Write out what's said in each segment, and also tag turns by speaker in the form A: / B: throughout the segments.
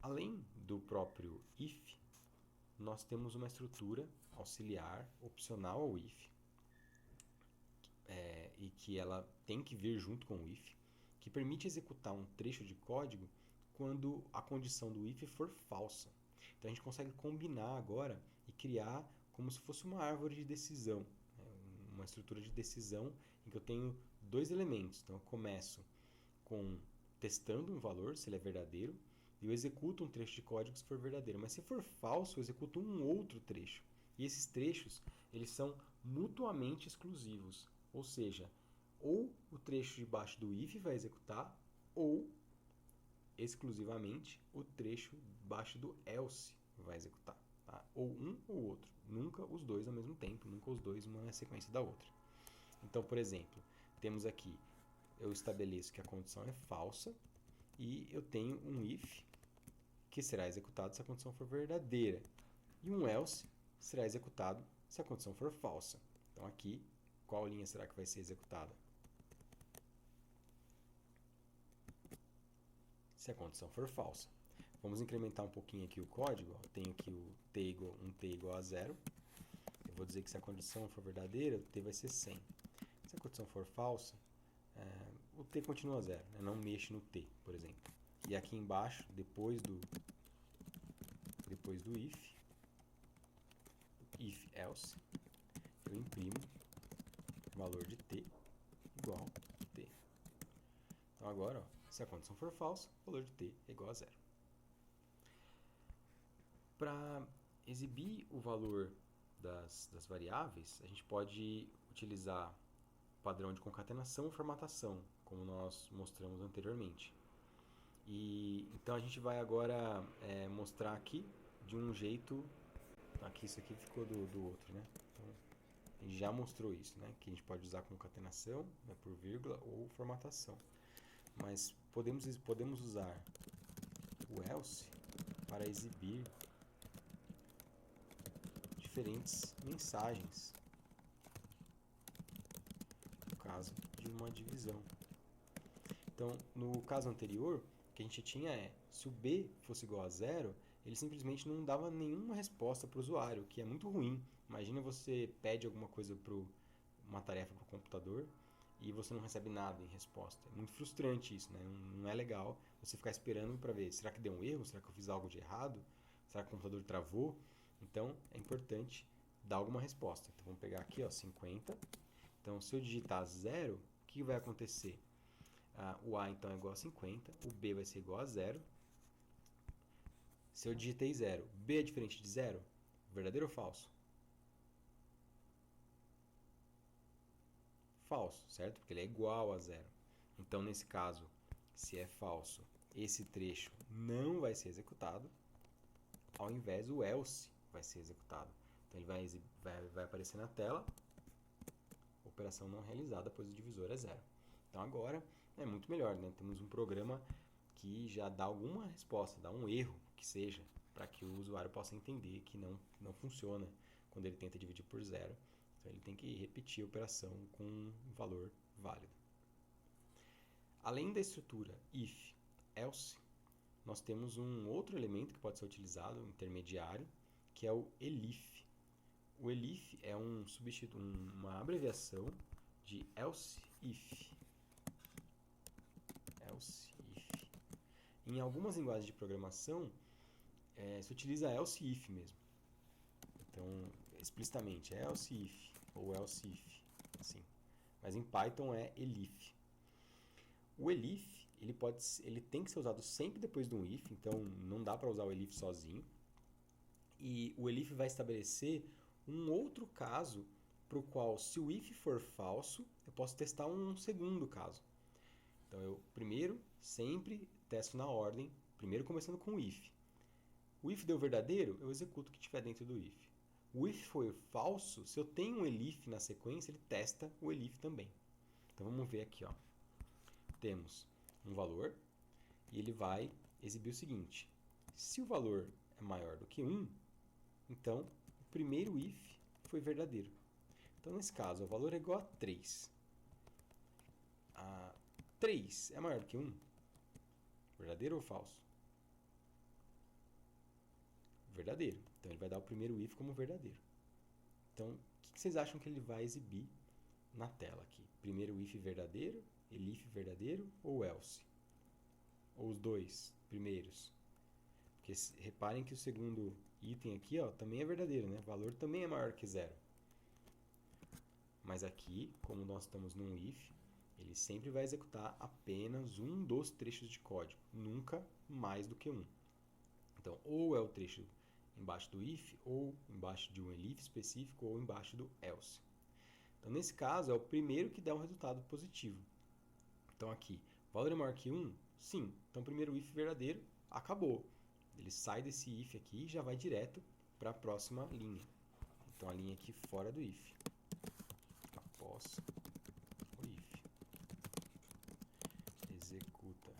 A: Além do próprio if, nós temos uma estrutura auxiliar, opcional ao if, e que ela tem que vir junto com o if, que permite executar um trecho de código quando a condição do if for falsa. Então a gente consegue combinar agora e criar como se fosse uma árvore de decisão, uma estrutura de decisão em que eu tenho dois elementos. Então eu começo testando um valor, se ele é verdadeiro, e eu executo um trecho de código se for verdadeiro. Mas se for falso, eu executo um outro trecho. E esses trechos, eles são mutuamente exclusivos. Ou seja, ou o trecho de baixo do if vai executar, ou exclusivamente o trecho baixo do else vai executar. Tá? Ou um ou outro. Nunca os dois ao mesmo tempo, nunca os dois uma sequência da outra. Então, por exemplo, temos aqui, eu estabeleço que a condição é falsa e eu tenho um if que será executado se a condição for verdadeira e um else será executado se a condição for falsa. Então aqui, qual linha será que vai ser executada? Se a condição for falsa. Vamos incrementar um pouquinho aqui o código. Eu tenho aqui um t igual a 0. Eu vou dizer que se a condição for verdadeira, o t vai ser 100. Se a condição for falsa, o t continua 0. Não mexe no t, por exemplo. E aqui embaixo, depois do if else, eu imprimo o valor de t igual a t. Então agora, se a condição for falsa, o valor de t é igual a 0. Para exibir o valor das variáveis, a gente pode utilizar o padrão de concatenação e formatação, como nós mostramos anteriormente. Então a gente vai agora mostrar aqui de um jeito. Aqui isso aqui ficou do outro, né? Então, a gente já mostrou isso, né? Que a gente pode usar concatenação, né, por vírgula ou formatação. Mas podemos usar o else para exibir diferentes mensagens no caso de uma divisão. Então, no caso anterior, o que a gente tinha se o b fosse igual a 0, ele simplesmente não dava nenhuma resposta para o usuário, o que é muito ruim. Imagina você pede alguma coisa uma tarefa para o computador e você não recebe nada em resposta. É muito frustrante isso, né? Não é legal você ficar esperando para ver, será que deu um erro? Será que eu fiz algo de errado? Será que o computador travou? Então, é importante dar alguma resposta. Então, vamos pegar aqui, 50. Então, se eu digitar 0, o que vai acontecer? O A então é igual a 50, o B vai ser igual a 0. Se eu digitei 0, B é diferente de 0? Verdadeiro ou falso? Falso, certo? Porque ele é igual a 0. Então, nesse caso, se é falso, esse trecho não vai ser executado, ao invés o else vai ser executado. Então, ele vai aparecer na tela, operação não realizada, pois o divisor é 0. Então agora é muito melhor, né? Temos um programa que já dá alguma resposta, dá um erro que seja, para que o usuário possa entender que não funciona quando ele tenta dividir por 0. Então ele tem que repetir a operação com um valor válido. Além da estrutura if, else, nós temos um outro elemento que pode ser utilizado, um intermediário, que é o elif. O elif é uma abreviação de else if. Else if. Em algumas linguagens de programação, se utiliza else if mesmo. Então, explicitamente, é else if ou else if. Assim. Mas em Python é elif. O elif ele tem que ser usado sempre depois de um if, então não dá para usar o elif sozinho. E o elif vai estabelecer um outro caso para o qual, se o if for falso, eu posso testar um segundo caso. Então eu primeiro sempre testo na ordem, primeiro começando com o if. O if deu verdadeiro, eu executo o que tiver dentro do if. O if foi falso, se eu tenho um elif na sequência, ele testa o elif também. Então vamos ver aqui, temos um valor e ele vai exibir o seguinte: se o valor é maior do que 1, então o primeiro if foi verdadeiro. Então nesse caso o valor é igual a 3. 3 é maior do que 1? Verdadeiro ou falso? verdadeiro. Então ele vai dar o primeiro if como verdadeiro. Então, o que vocês acham que ele vai exibir na tela aqui? Primeiro if verdadeiro, elif verdadeiro ou else? Ou os dois primeiros? Porque reparem que o segundo item aqui, ó, também é verdadeiro, né? O valor também é maior que 0. Mas aqui, como nós estamos num if, ele sempre vai executar apenas um dos trechos de código, nunca mais do que um. Então, ou é o trecho embaixo do if, ou embaixo de um elif específico, ou embaixo do else. Então, nesse caso, é o primeiro que dá um resultado positivo. Então, aqui, o valor é maior que 1? Sim. Então, o primeiro if verdadeiro acabou. Ele sai desse if aqui e já vai direto para a próxima linha. Então, a linha aqui fora do if. Após o if. Executa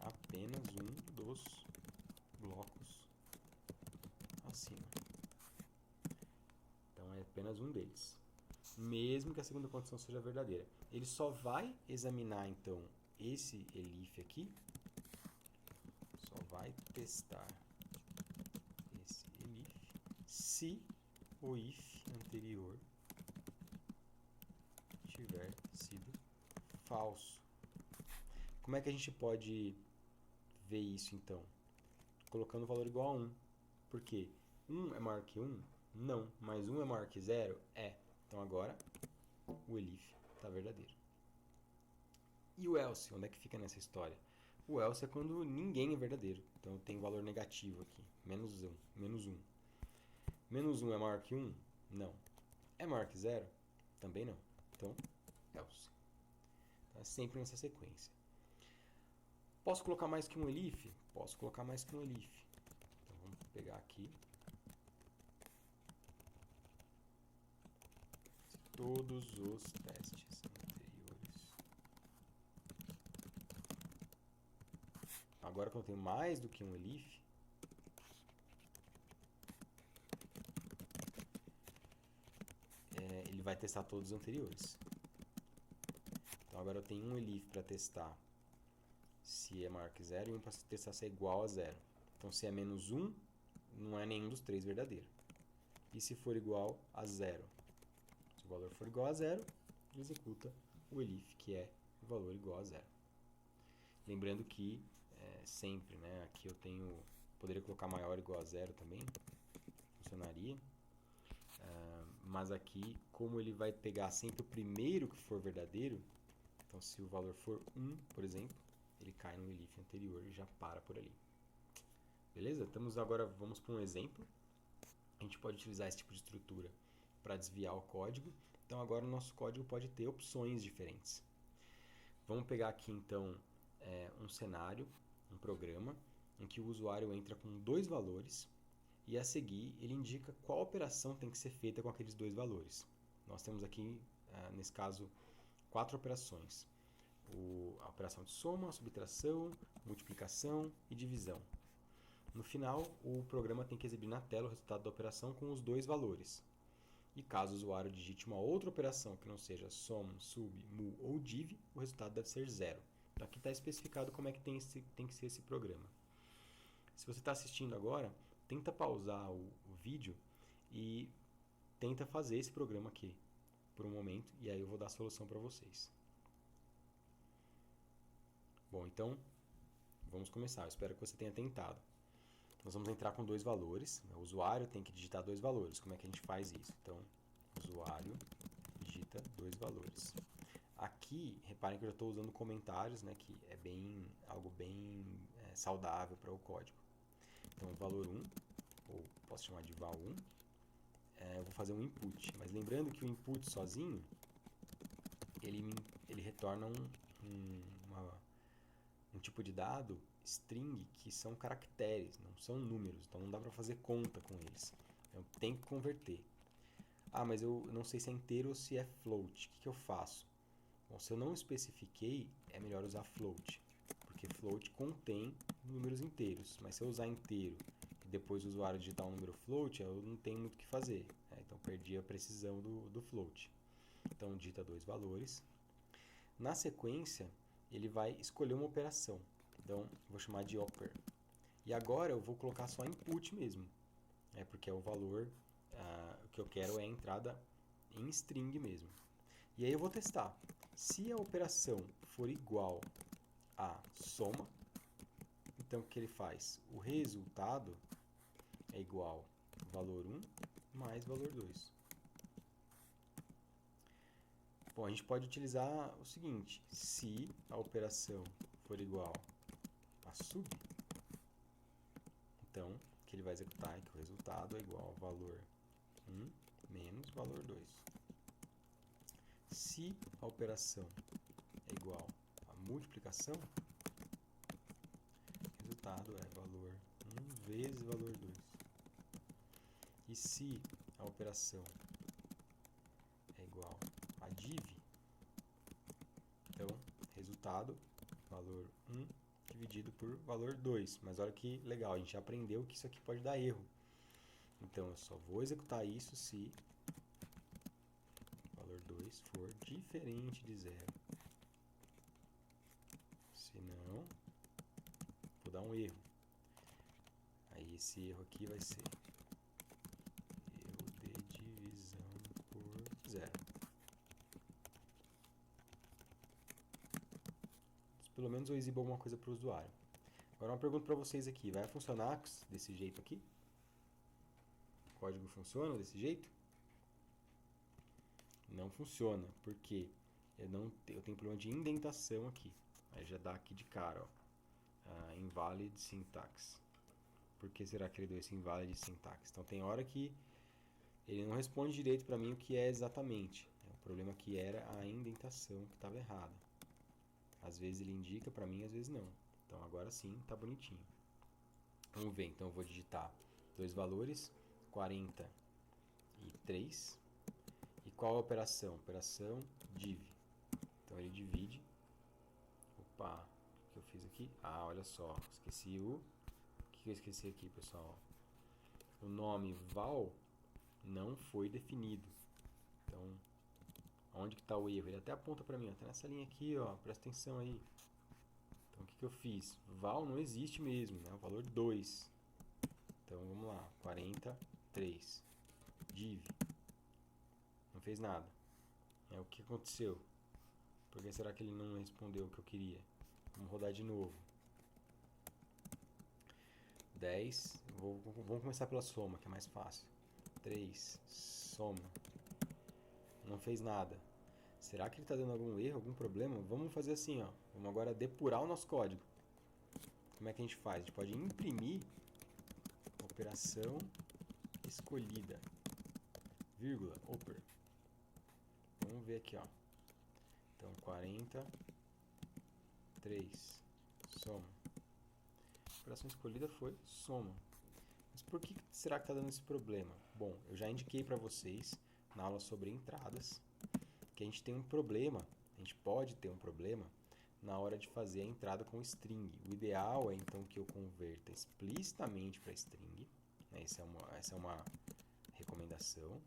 A: apenas um dos blocos acima. Então, é apenas um deles. Mesmo que a segunda condição seja verdadeira. Ele só vai examinar, então, esse elif aqui. Só vai testar esse elif se o if anterior tiver sido falso. Como é que a gente pode ver isso, então? Colocando o valor igual a 1. Por quê? 1 é maior que 1? Não. Mas 1 é maior que 0? É. Então, agora, o elif está verdadeiro. E o else? Onde é que fica nessa história? O else é quando ninguém é verdadeiro. Então, tem um valor negativo aqui. Menos 1. Menos 1. Menos 1 é maior que 1? Não. É maior que 0? Também não. Então, else. Então, é sempre nessa sequência. Posso colocar mais que um elif? Posso colocar mais que um elif. Então, vamos pegar aqui. Todos os testes anteriores. Agora que eu tenho mais do que um elif, ele vai testar todos os anteriores. Então agora eu tenho um elif para testar se é maior que 0 e um para testar se é igual a 0. Então se é menos 1, não é nenhum dos três verdadeiro. E se for igual a 0? Se o valor for igual a 0, ele executa o elif, que é o valor igual a 0. Lembrando que sempre, né, aqui eu poderia colocar maior ou igual a 0 também, funcionaria. Mas aqui, como ele vai pegar sempre o primeiro que for verdadeiro, então se o valor for 1, por exemplo, ele cai no elif anterior e já para por ali. Beleza? Vamos para um exemplo. A gente pode utilizar esse tipo de estrutura para desviar o código. Então agora o nosso código pode ter opções diferentes. Vamos pegar aqui então um cenário, um programa, em que o usuário entra com 2 valores e a seguir ele indica qual operação tem que ser feita com aqueles 2 valores. Nós temos aqui, nesse caso, 4 operações. A operação de soma, subtração, multiplicação e divisão. No final, o programa tem que exibir na tela o resultado da operação com os 2 valores. E caso o usuário digite uma outra operação que não seja sum, sub, mu ou div, o resultado deve ser 0. Então aqui está especificado como é que tem que ser esse programa. Se você está assistindo agora, tenta pausar o vídeo e tenta fazer esse programa aqui por um momento, e aí eu vou dar a solução para vocês. Bom, então, vamos começar. Eu espero que você tenha tentado. Nós vamos entrar com 2 valores. O usuário tem que digitar 2 valores. Como é que a gente faz isso? Então, usuário digita 2 valores. Aqui, reparem que eu já estou usando comentários, né, que é algo bem saudável para o código. Então, valor 1, ou posso chamar de val1, eu vou fazer um input. Mas lembrando que o input sozinho, ele retorna um tipo de dado string que são caracteres, não são números, então não dá para fazer conta com eles. Eu tenho que converter. Ah, mas eu não sei se é inteiro ou se é float. O que eu faço? Bom, se eu não especifiquei, é melhor usar float, porque float contém números inteiros, mas se eu usar inteiro e depois o usuário digitar um número float, eu não tenho muito o que fazer, né? Então perdi a precisão do float. Então digita 2 valores. Na sequência, ele vai escolher uma operação. Então, vou chamar de oper. E agora eu vou colocar só input mesmo, porque é o valor, o que eu quero é a entrada em string mesmo. E aí eu vou testar. Se a operação for igual a soma, então o que ele faz? O resultado é igual a valor 1 mais valor 2. Bom, a gente pode utilizar o seguinte: se a operação for igual a sub, então o que ele vai executar é que o resultado é igual ao valor 1 menos valor 2. Se a operação é igual a multiplicação, o resultado é valor 1 vezes valor 2. E se a operação é igual a div, então resultado valor 1 dividido por valor 2. Mas olha que legal, a gente já aprendeu que isso aqui pode dar erro. Então eu só vou executar isso se o valor 2 for diferente de 0. Senão, vou dar um erro. Aí esse erro aqui vai ser erro de divisão por 0. Pelo menos eu exibo alguma coisa para o usuário. Agora uma pergunta para vocês aqui. Vai funcionar desse jeito aqui? O código funciona desse jeito? Não funciona, porque eu tenho problema de indentação aqui. Aí já dá aqui de cara, ó, invalid syntax. Por que será que ele deu esse invalid syntax? Então tem hora que ele não responde direito para mim o que é exatamente. O problema aqui era a indentação que estava errada. Às vezes ele indica para mim, às vezes não. Então agora sim, está bonitinho. Vamos ver, então eu vou digitar dois valores, 43. E qual é a operação? Operação div. Então ele divide. Opa, o que eu fiz aqui? Ah, olha só, esqueci o que eu esqueci aqui, pessoal? O nome val não foi definido. Então, onde que está o erro? Ele até aponta para mim, ó, tá nessa linha aqui, ó, presta atenção aí. Então, o que eu fiz? Val não existe mesmo, né? O valor 2. Então, vamos lá, 43. Div. Não fez nada. O que aconteceu? Por que será que ele não respondeu o que eu queria? Vamos rodar de novo. 10. Vamos começar pela soma, que é mais fácil. 3. Soma. Não fez nada. Será que ele está dando algum erro, algum problema? Vamos fazer assim, ó. Vamos agora depurar o nosso código. Como é que a gente faz? A gente pode imprimir operação escolhida. Vírgula, oper. Vamos ver aqui, ó. Então, 43. Soma. A operação escolhida foi soma. Mas por que será que está dando esse problema? Bom, eu já indiquei para vocês na aula sobre entradas que a gente tem um problema, a gente pode ter um problema na hora de fazer a entrada com string. O ideal é então que eu converta explicitamente para string, né? Essa é uma recomendação,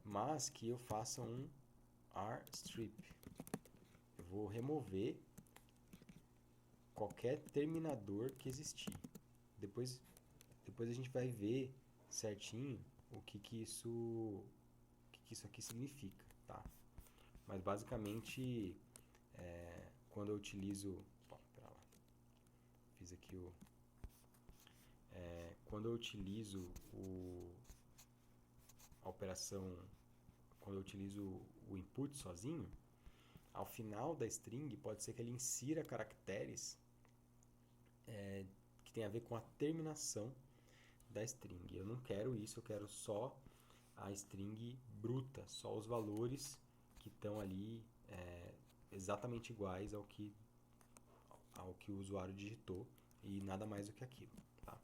A: mas que eu faça um rstrip. Eu vou remover qualquer terminador que existir. Depois a gente vai ver certinho o que isso aqui significa, tá? Mas basicamente, quando eu utilizo... Bom, pera lá. Fiz aqui quando eu utilizo a operação... Quando eu utilizo o input sozinho, ao final da string pode ser que ele insira caracteres que tem a ver com a terminação da string. Eu não quero isso, eu quero só a string bruta, só os valores que estão ali exatamente iguais ao que o usuário digitou e nada mais do que aquilo. Tá?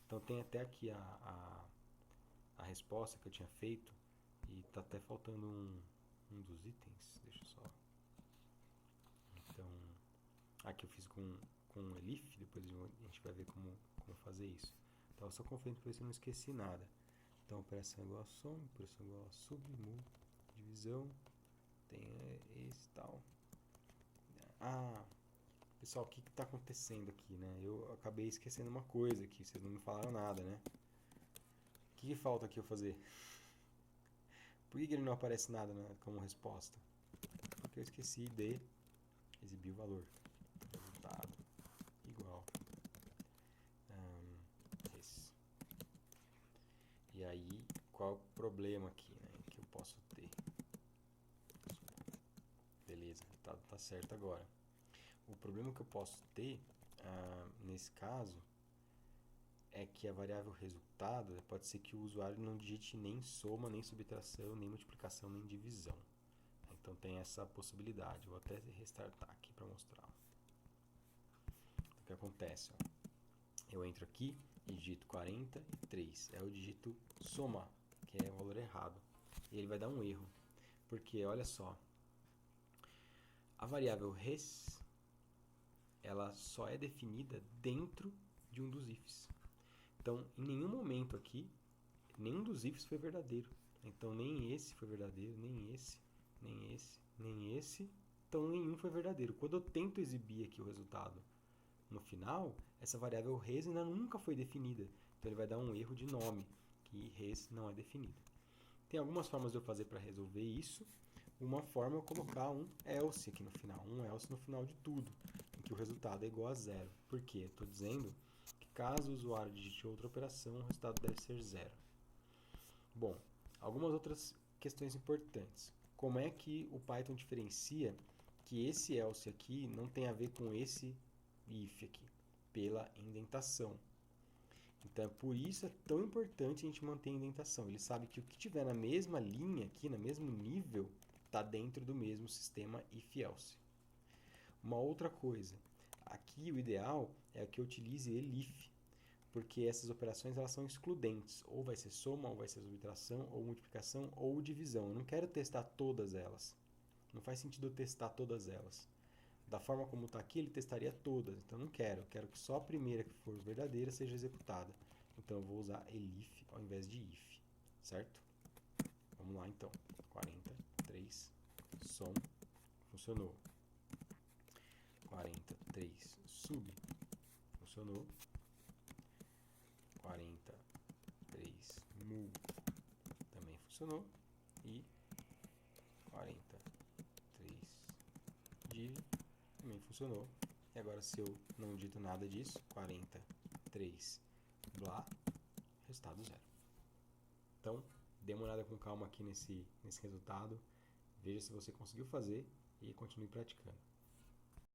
A: Então tem até aqui a resposta que eu tinha feito e está até faltando um dos itens. Deixa eu só... Então, aqui eu fiz com elif, depois a gente vai ver como fazer isso. Então, só conferindo para ver se eu não esqueci nada. Então, operação igual a soma, operação igual a sub, mu, divisão, tem esse tal. Pessoal, o que está acontecendo aqui, né? Eu acabei esquecendo uma coisa aqui, vocês não me falaram nada, né? O que falta aqui eu fazer? Por que ele não aparece nada, né, como resposta? Porque eu esqueci de exibir o valor. Resultado igual esse. E aí, qual é o problema aqui, né, que eu posso ter? Beleza, tá certo agora. O problema que eu posso ter, nesse caso, é que a variável resultado pode ser que o usuário não digite nem soma, nem subtração, nem multiplicação, nem divisão. Então tem essa possibilidade. Vou até restartar aqui para mostrar. O que acontece? Ó. Eu entro aqui e digito 43. É o dígito soma, que é o valor errado. E ele vai dar um erro. Porque, olha só, a variável res, ela só é definida dentro de um dos ifs. Então, em nenhum momento aqui, nenhum dos ifs foi verdadeiro. Então, nem esse foi verdadeiro, nem esse, nem esse, nem esse. Então, nenhum foi verdadeiro. Quando eu tento exibir aqui o resultado no final, essa variável res ainda nunca foi definida. Então, ele vai dar um erro de nome, que res não é definido. Tem algumas formas de eu fazer para resolver isso. Uma forma é eu colocar um else aqui no final, um else no final de tudo, em que o resultado é igual a zero. Por quê? Estou dizendo que caso o usuário digite outra operação, o resultado deve ser zero. Bom, algumas outras questões importantes. Como é que o Python diferencia que esse else aqui não tem a ver com esse if aqui? Pela indentação. Então, por isso é tão importante a gente manter a indentação. Ele sabe que o que tiver na mesma linha aqui, no mesmo nível, está dentro do mesmo sistema if-else. Uma outra coisa, aqui o ideal é que eu utilize elif, porque essas operações elas são excludentes. Ou vai ser soma, ou vai ser subtração, ou multiplicação, ou divisão. Eu não quero testar todas elas. Não faz sentido eu testar todas elas. Da forma como está aqui, ele testaria todas. Então, eu não quero. Eu quero que só a primeira que for verdadeira seja executada. Então, eu vou usar elif ao invés de if. Certo? Vamos lá, então. 43, som, funcionou. 43, sub, funcionou. 43, mul, também funcionou. E 43, div, também funcionou. E agora, se eu não digito nada disso, 43, blá, resultado zero. Então, dê uma olhada com calma aqui nesse resultado, veja se você conseguiu fazer e continue praticando.